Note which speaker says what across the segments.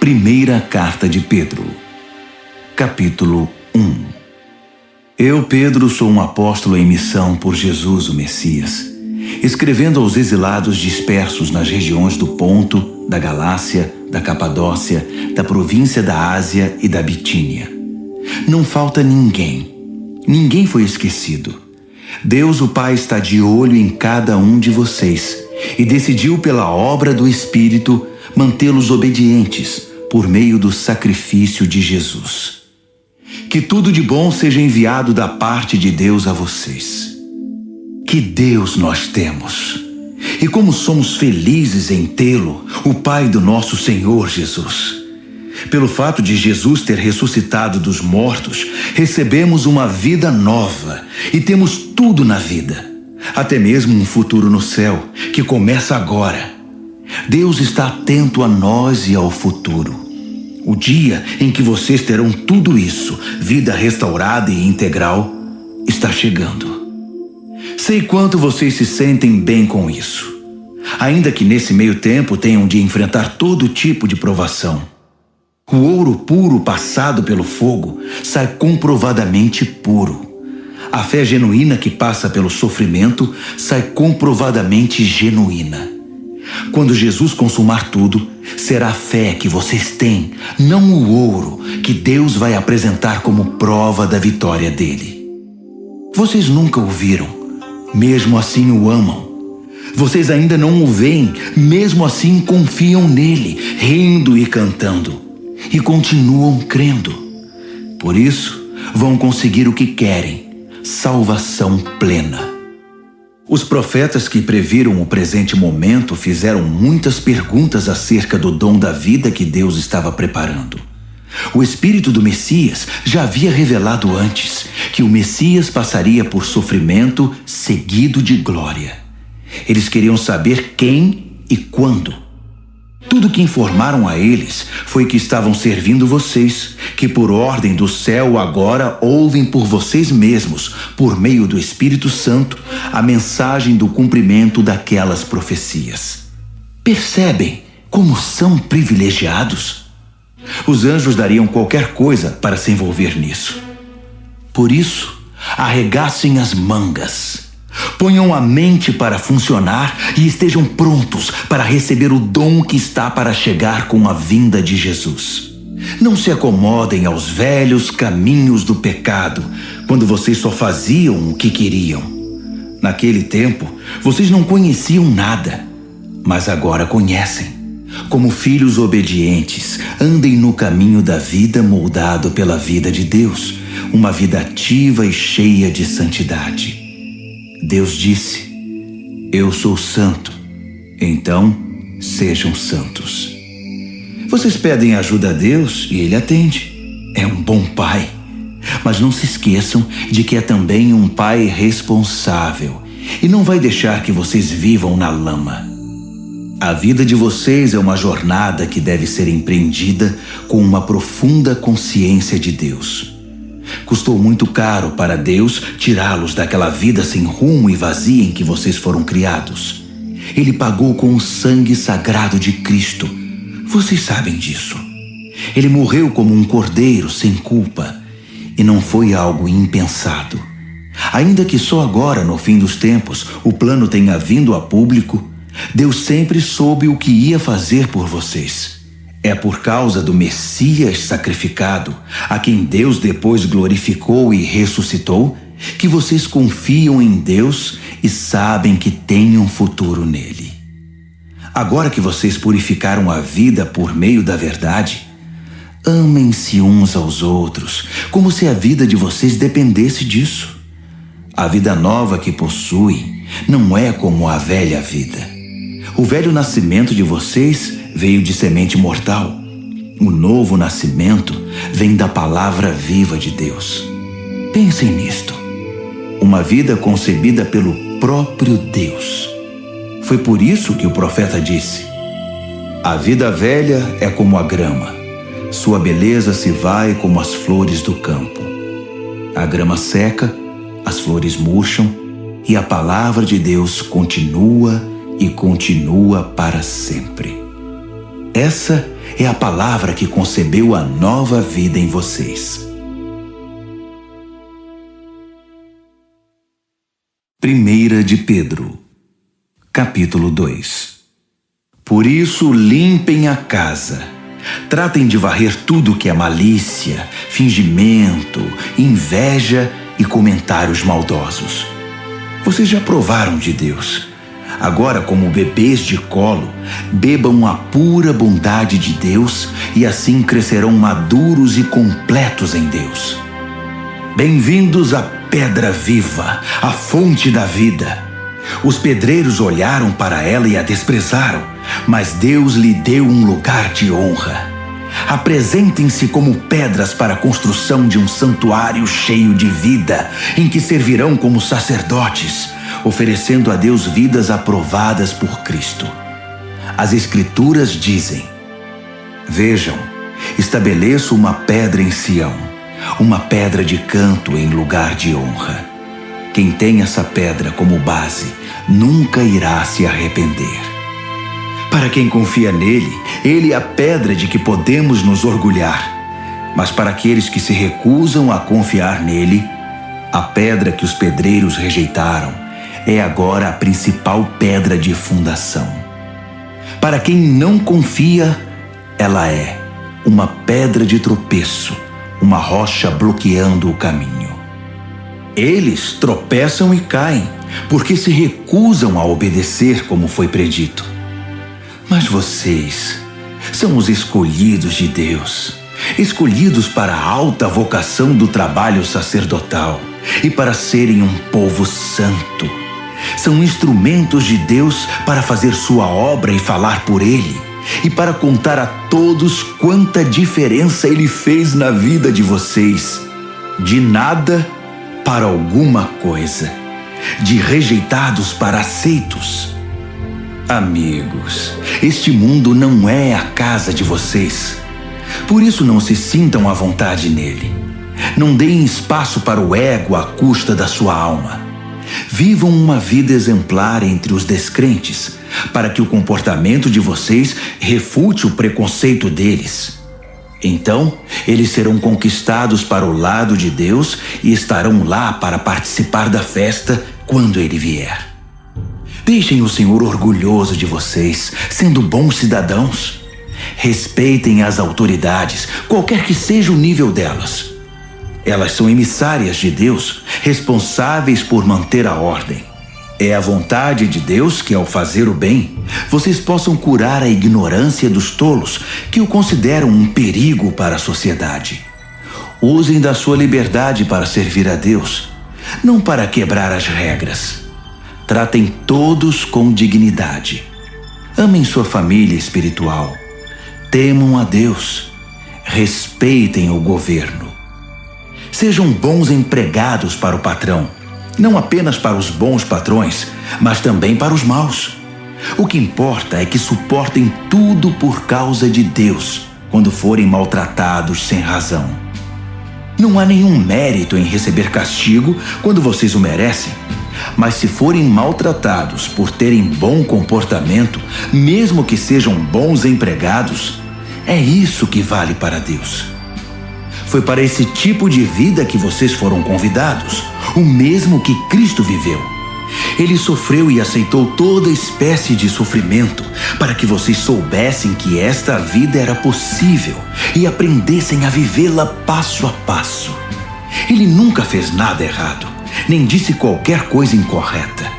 Speaker 1: Primeira Carta de Pedro, capítulo 1. Eu, Pedro, sou um apóstolo em missão por Jesus, o Messias, escrevendo aos exilados dispersos nas regiões do Ponto, da Galácia, da Capadócia, da província da Ásia e da Bitínia. Não falta ninguém. Ninguém foi esquecido. Deus, o Pai, está de olho em cada um de vocês e decidiu, pela obra do Espírito, mantê-los obedientes por meio do sacrifício de Jesus. Que tudo de bom seja enviado da parte de Deus a vocês. Que Deus nós temos! E como somos felizes em tê-lo, o Pai do nosso Senhor Jesus. Pelo fato de Jesus ter ressuscitado dos mortos, recebemos uma vida nova e temos tudo na vida, até mesmo um futuro no céu, que começa agora. Deus está atento a nós e ao futuro. O dia em que vocês terão tudo isso, vida restaurada e integral, está chegando. Sei quanto vocês se sentem bem com isso, ainda que nesse meio tempo tenham de enfrentar todo tipo de provação. O ouro puro passado pelo fogo sai comprovadamente puro. A fé genuína que passa pelo sofrimento sai comprovadamente genuína. Quando Jesus consumar tudo, será a fé que vocês têm, não o ouro, que Deus vai apresentar como prova da vitória dele. Vocês nunca o viram, mesmo assim o amam. Vocês ainda não o veem, mesmo assim confiam nele, rindo e cantando. E continuam crendo. Por isso, vão conseguir o que querem: salvação plena. Os profetas que previram o presente momento fizeram muitas perguntas acerca do dom da vida que Deus estava preparando. O Espírito do Messias já havia revelado antes que o Messias passaria por sofrimento seguido de glória. Eles queriam saber quem e quando. Tudo que informaram a eles foi que estavam servindo vocês, que por ordem do céu agora ouvem por vocês mesmos, por meio do Espírito Santo, a mensagem do cumprimento daquelas profecias. Percebem como são privilegiados? Os anjos dariam qualquer coisa para se envolver nisso. Por isso, arregassem as mangas. Ponham a mente para funcionar e estejam prontos para receber o dom que está para chegar com a vinda de Jesus. Não se acomodem aos velhos caminhos do pecado, quando vocês só faziam o que queriam. Naquele tempo, vocês não conheciam nada, mas agora conhecem. Como filhos obedientes, andem no caminho da vida moldado pela vida de Deus, uma vida ativa e cheia de santidade. Deus disse: eu sou santo, então sejam santos. Vocês pedem ajuda a Deus e Ele atende. É um bom pai. Mas não se esqueçam de que é também um pai responsável e não vai deixar que vocês vivam na lama. A vida de vocês é uma jornada que deve ser empreendida com uma profunda consciência de Deus. Custou muito caro para Deus tirá-los daquela vida sem rumo e vazia em que vocês foram criados. Ele pagou com o sangue sagrado de Cristo. Vocês sabem disso. Ele morreu como um cordeiro sem culpa e não foi algo impensado. Ainda que só agora, no fim dos tempos, o plano tenha vindo a público, Deus sempre soube o que ia fazer por vocês. É por causa do Messias sacrificado, a quem Deus depois glorificou e ressuscitou, que vocês confiam em Deus e sabem que têm um futuro nele. Agora que vocês purificaram a vida por meio da verdade, amem-se uns aos outros, como se a vida de vocês dependesse disso. A vida nova que possuem não é como a velha vida. O velho nascimento de vocês veio de semente mortal. O novo nascimento vem da palavra viva de Deus. Pensem nisto. Uma vida concebida pelo próprio Deus. Foi por isso que o profeta disse: a vida velha é como a grama. Sua beleza se vai como as flores do campo. A grama seca, as flores murcham e a palavra de Deus continua e continua para sempre. Essa é a palavra que concebeu a nova vida em vocês. 1 de Pedro, capítulo 2. Por isso limpem a casa, tratem de varrer tudo que é malícia, fingimento, inveja e comentários maldosos. Vocês já provaram de Deus. Agora, como bebês de colo, bebam a pura bondade de Deus e assim crescerão maduros e completos em Deus. Bem-vindos à pedra viva, a fonte da vida. Os pedreiros olharam para ela e a desprezaram, mas Deus lhe deu um lugar de honra. Apresentem-se como pedras para a construção de um santuário cheio de vida, em que servirão como sacerdotes, oferecendo a Deus vidas aprovadas por Cristo. As Escrituras dizem: Vejam, estabeleço uma pedra em Sião, uma pedra de canto em lugar de honra. Quem tem essa pedra como base nunca irá se arrepender. Para quem confia nele, ele é a pedra de que podemos nos orgulhar. Mas para aqueles que se recusam a confiar nele, a pedra que os pedreiros rejeitaram é agora a principal pedra de fundação. Para quem não confia, ela é uma pedra de tropeço, uma rocha bloqueando o caminho. Eles tropeçam e caem, porque se recusam a obedecer como foi predito. Mas vocês são os escolhidos de Deus, escolhidos para a alta vocação do trabalho sacerdotal e para serem um povo santo. São instrumentos de Deus para fazer sua obra e falar por Ele, e para contar a todos quanta diferença Ele fez na vida de vocês. De nada para alguma coisa, de rejeitados para aceitos. Amigos, este mundo não é a casa de vocês. Por isso não se sintam à vontade nele. Não deem espaço para o ego à custa da sua alma. Vivam uma vida exemplar entre os descrentes, para que o comportamento de vocês refute o preconceito deles. Então, eles serão conquistados para o lado de Deus e estarão lá para participar da festa quando ele vier. Deixem o Senhor orgulhoso de vocês, sendo bons cidadãos. Respeitem as autoridades, qualquer que seja o nível delas. Elas são emissárias de Deus, responsáveis por manter a ordem. É a vontade de Deus que, ao fazer o bem, vocês possam curar a ignorância dos tolos que o consideram um perigo para a sociedade. Usem da sua liberdade para servir a Deus, não para quebrar as regras. Tratem todos com dignidade. Amem sua família espiritual. Temam a Deus. Respeitem o governo. Sejam bons empregados para o patrão, não apenas para os bons patrões, mas também para os maus. O que importa é que suportem tudo por causa de Deus, quando forem maltratados sem razão. Não há nenhum mérito em receber castigo quando vocês o merecem, mas se forem maltratados por terem bom comportamento, mesmo que sejam bons empregados, é isso que vale para Deus. Foi para esse tipo de vida que vocês foram convidados, o mesmo que Cristo viveu. Ele sofreu e aceitou toda espécie de sofrimento para que vocês soubessem que esta vida era possível e aprendessem a vivê-la passo a passo. Ele nunca fez nada errado, nem disse qualquer coisa incorreta.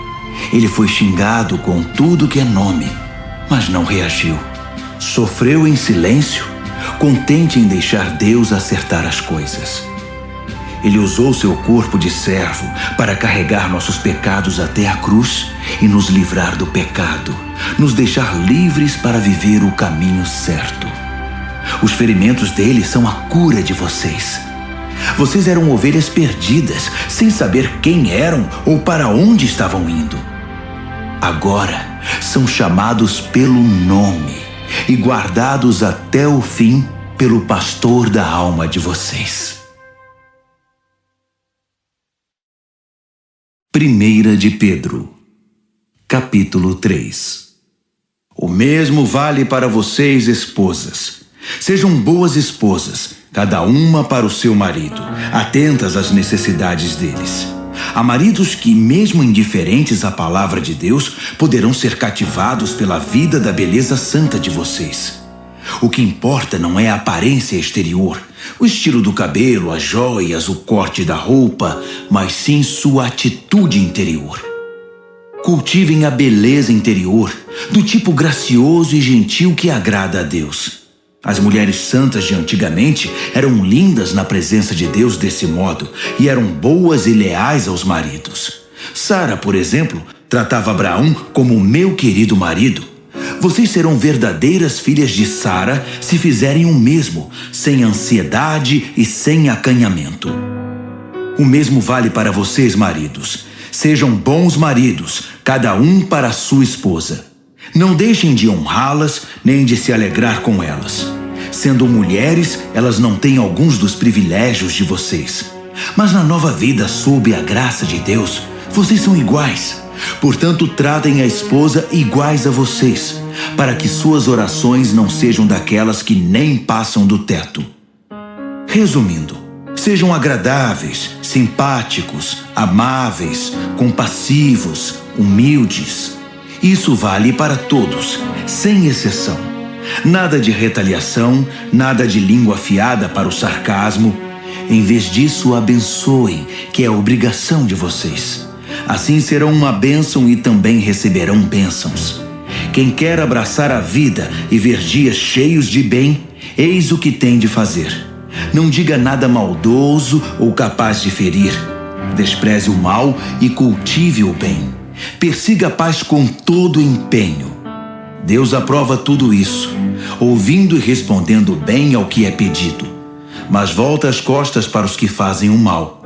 Speaker 1: Ele foi xingado com tudo que é nome, mas não reagiu. Sofreu em silêncio, contente em deixar Deus acertar as coisas. Ele usou seu corpo de servo para carregar nossos pecados até a cruz e nos livrar do pecado, nos deixar livres para viver o caminho certo. Os ferimentos dele são a cura de vocês. Vocês eram ovelhas perdidas, sem saber quem eram ou para onde estavam indo. Agora são chamados pelo nome e guardados até o fim pelo pastor da alma de vocês. 1 de Pedro, capítulo 3. O mesmo vale para vocês, esposas. Sejam boas esposas, cada uma para o seu marido, atentas às necessidades deles. Há maridos que, mesmo indiferentes à palavra de Deus, poderão ser cativados pela vida da beleza santa de vocês. O que importa não é a aparência exterior, o estilo do cabelo, as joias, o corte da roupa, mas sim sua atitude interior. Cultivem a beleza interior, do tipo gracioso e gentil que agrada a Deus. As mulheres santas de antigamente eram lindas na presença de Deus desse modo e eram boas e leais aos maridos. Sara, por exemplo, tratava Abraão como meu querido marido. Vocês serão verdadeiras filhas de Sara se fizerem o mesmo, sem ansiedade e sem acanhamento. O mesmo vale para vocês, maridos. Sejam bons maridos, cada um para a sua esposa. Não deixem de honrá-las, nem de se alegrar com elas. Sendo mulheres, elas não têm alguns dos privilégios de vocês. Mas na nova vida, sob a graça de Deus, vocês são iguais. Portanto, tratem a esposa iguais a vocês, para que suas orações não sejam daquelas que nem passam do teto. Resumindo, sejam agradáveis, simpáticos, amáveis, compassivos, humildes. Isso vale para todos, sem exceção. Nada de retaliação, nada de língua afiada para o sarcasmo. Em vez disso, abençoem, que é a obrigação de vocês. Assim serão uma bênção e também receberão bênçãos. Quem quer abraçar a vida e ver dias cheios de bem, eis o que tem de fazer. Não diga nada maldoso ou capaz de ferir. Despreze o mal e cultive o bem. Persiga a paz com todo empenho. Deus aprova tudo isso, ouvindo e respondendo bem ao que é pedido, mas volta as costas para os que fazem o mal.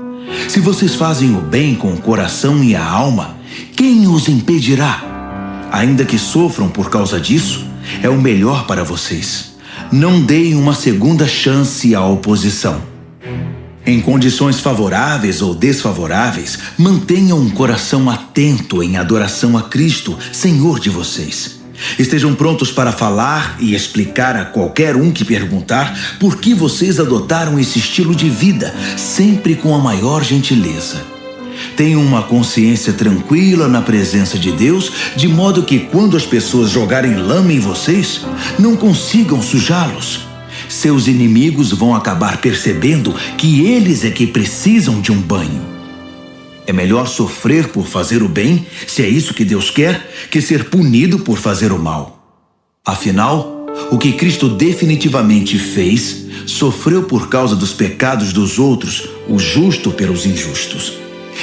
Speaker 1: Se vocês fazem o bem com o coração e a alma, quem os impedirá? Ainda que sofram por causa disso, é o melhor para vocês. Não deem uma segunda chance à oposição. Em condições favoráveis ou desfavoráveis, mantenham um coração atento em adoração a Cristo, Senhor de vocês. Estejam prontos para falar e explicar a qualquer um que perguntar por que vocês adotaram esse estilo de vida, sempre com a maior gentileza. Tenham uma consciência tranquila na presença de Deus, de modo que quando as pessoas jogarem lama em vocês, não consigam sujá-los. Seus inimigos vão acabar percebendo que eles é que precisam de um banho. É melhor sofrer por fazer o bem, se é isso que Deus quer, que ser punido por fazer o mal. Afinal, o que Cristo definitivamente fez, sofreu por causa dos pecados dos outros, o justo pelos injustos.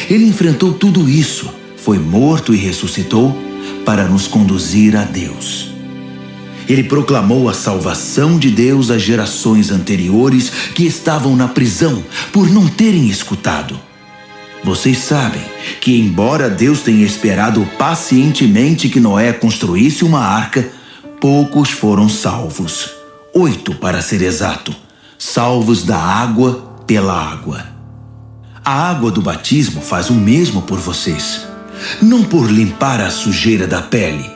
Speaker 1: Ele enfrentou tudo isso, foi morto e ressuscitou para nos conduzir a Deus. Ele proclamou a salvação de Deus às gerações anteriores que estavam na prisão por não terem escutado. Vocês sabem que, embora Deus tenha esperado pacientemente que Noé construísse uma arca, poucos foram salvos. 8, para ser exato, salvos da água pela água. A água do batismo faz o mesmo por vocês, não por limpar a sujeira da pele,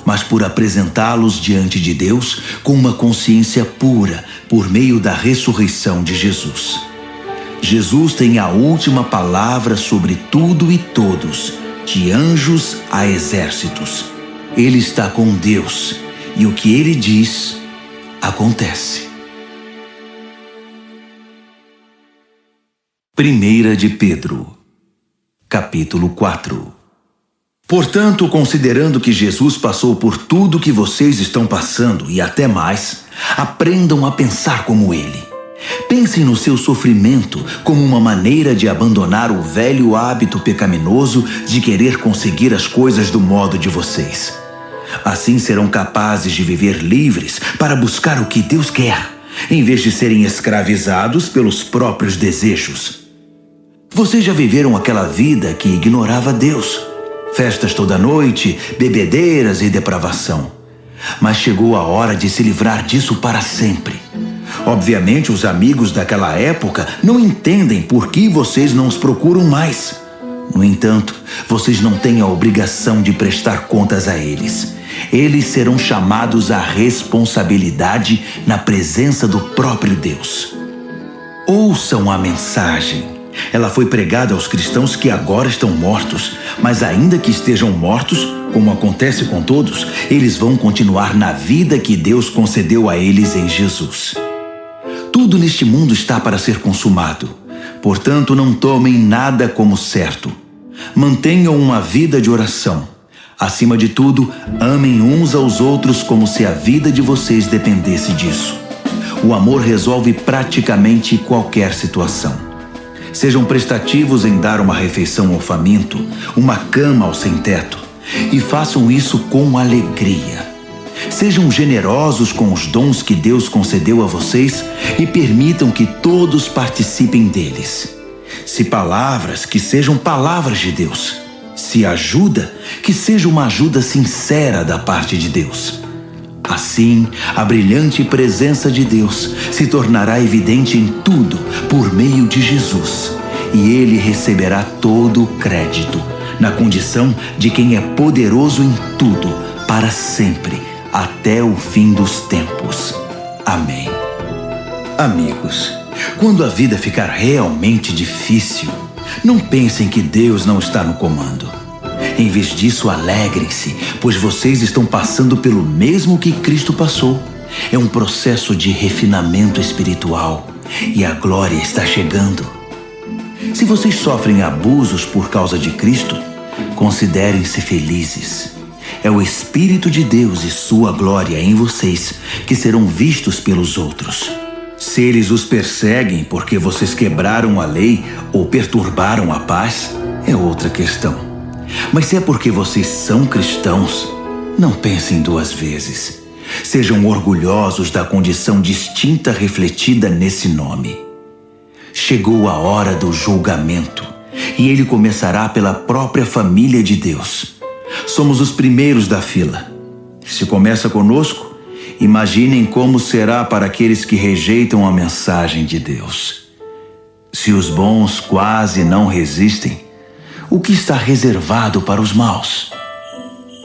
Speaker 1: mas por apresentá-los diante de Deus com uma consciência pura por meio da ressurreição de Jesus. Jesus tem a última palavra sobre tudo e todos, de anjos a exércitos. Ele está com Deus e o que ele diz, acontece. 1 de Pedro, capítulo 4. Portanto, considerando que Jesus passou por tudo que vocês estão passando e até mais, aprendam a pensar como ele. Pensem no seu sofrimento como uma maneira de abandonar o velho hábito pecaminoso de querer conseguir as coisas do modo de vocês. Assim serão capazes de viver livres para buscar o que Deus quer, em vez de serem escravizados pelos próprios desejos. Vocês já viveram aquela vida que ignorava Deus. Festas toda noite, bebedeiras e depravação. Mas chegou a hora de se livrar disso para sempre. Obviamente, os amigos daquela época não entendem por que vocês não os procuram mais. No entanto, vocês não têm a obrigação de prestar contas a eles. eles serão chamados à responsabilidade na presença do próprio Deus. Ouçam a mensagem. Ela foi pregada aos cristãos que agora estão mortos, mas ainda que estejam mortos, como acontece com todos, eles vão continuar na vida que Deus concedeu a eles em Jesus. Tudo neste mundo está para ser consumado. Portanto, não tomem nada como certo. Mantenham uma vida de oração. Acima de tudo, amem uns aos outros como se a vida de vocês dependesse disso. O amor resolve praticamente qualquer situação. Sejam prestativos em dar uma refeição ao faminto, uma cama ao sem-teto, e façam isso com alegria. Sejam generosos com os dons que Deus concedeu a vocês e permitam que todos participem deles. Se palavras, que sejam palavras de Deus. Se ajuda, que seja uma ajuda sincera da parte de Deus. Assim, a brilhante presença de Deus se tornará evidente em tudo por meio de Jesus, e ele receberá todo o crédito, na condição de quem é poderoso em tudo, para sempre, até o fim dos tempos. Amém. Amigos, quando a vida ficar realmente difícil, não pensem que Deus não está no comando. Em vez disso, alegrem-se, pois vocês estão passando pelo mesmo que Cristo passou. É um processo de refinamento espiritual e a glória está chegando. Se vocês sofrem abusos por causa de Cristo, considerem-se felizes. É o Espírito de Deus e sua glória em vocês que serão vistos pelos outros. Se eles os perseguem porque vocês quebraram a lei ou perturbaram a paz, é outra questão. Mas se é porque vocês são cristãos, não pensem duas vezes. Sejam orgulhosos da condição distinta refletida nesse nome. Chegou a hora do julgamento, e ele começará pela própria família de Deus. Somos os primeiros da fila. Se começa conosco, imaginem como será para aqueles que rejeitam a mensagem de Deus. Se os bons quase não resistem, o que está reservado para os maus?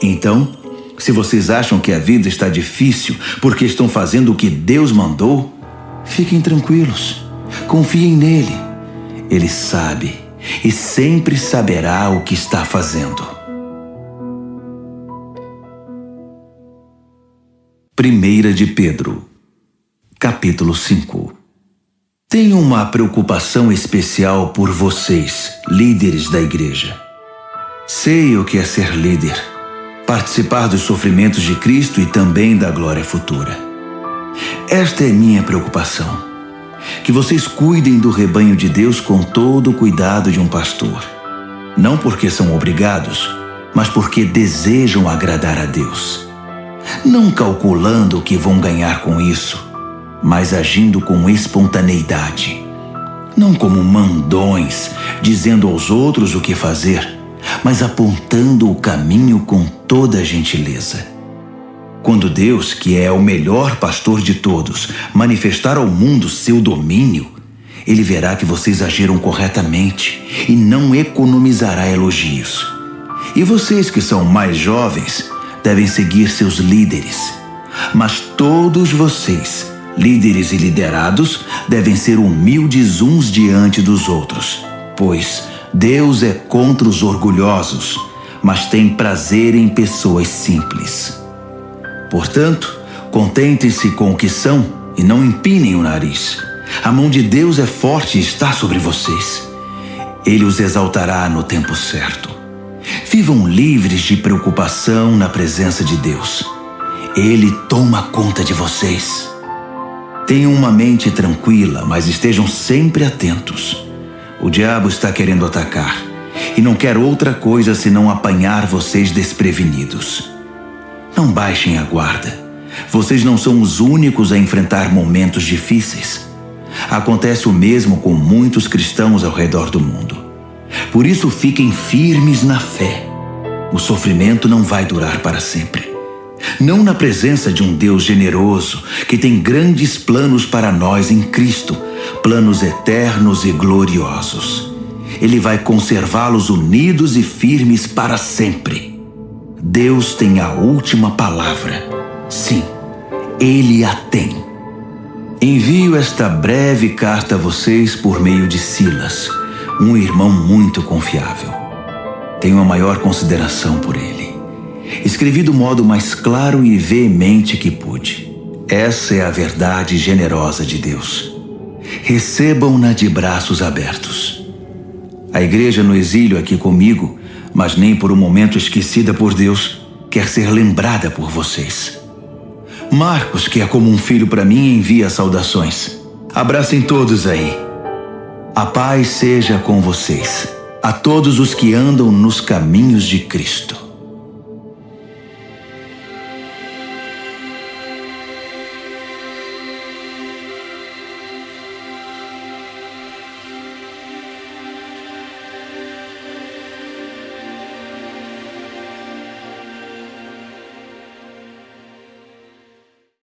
Speaker 1: Então, se vocês acham que a vida está difícil porque estão fazendo o que Deus mandou, fiquem tranquilos, confiem nele. Ele sabe e sempre saberá o que está fazendo. 1 de Pedro, capítulo 5. Tenho uma preocupação especial por vocês, líderes da igreja. Sei o que é ser líder, participar dos sofrimentos de Cristo e também da glória futura. Esta é minha preocupação, que vocês cuidem do rebanho de Deus com todo o cuidado de um pastor. Não porque são obrigados, mas porque desejam agradar a Deus. Não calculando o que vão ganhar com isso, mas agindo com espontaneidade. Não como mandões, dizendo aos outros o que fazer, mas apontando o caminho com toda a gentileza. Quando Deus, que é o melhor pastor de todos, manifestar ao mundo seu domínio, ele verá que vocês agiram corretamente e não economizará elogios. E vocês que são mais jovens devem seguir seus líderes. Mas todos vocês, líderes e liderados, devem ser humildes uns diante dos outros, pois Deus é contra os orgulhosos, mas tem prazer em pessoas simples. Portanto, contentem-se com o que são e não empinem o nariz. A mão de Deus é forte e está sobre vocês. Ele os exaltará no tempo certo. Vivam livres de preocupação na presença de Deus. Ele toma conta de vocês. Tenham uma mente tranquila, mas estejam sempre atentos. O diabo está querendo atacar e não quer outra coisa senão apanhar vocês desprevenidos. Não baixem a guarda. Vocês não são os únicos a enfrentar momentos difíceis. Acontece o mesmo com muitos cristãos ao redor do mundo. Por isso, fiquem firmes na fé. O sofrimento não vai durar para sempre. Não na presença de um Deus generoso, que tem grandes planos para nós em Cristo, planos eternos e gloriosos. Ele vai conservá-los unidos e firmes para sempre. Deus tem a última palavra. Sim, Ele a tem. Envio esta breve carta a vocês por meio de Silas, um irmão muito confiável. Tenho a maior consideração por ele. Escrevi do modo mais claro e veemente que pude. Essa é a verdade generosa de Deus. Recebam-na de braços abertos. A igreja no exílio aqui comigo, mas nem por um momento esquecida por Deus, quer ser lembrada por vocês. Marcos, que é como um filho para mim, envia saudações. Abracem todos aí. A paz seja com vocês, a todos os que andam nos caminhos de Cristo.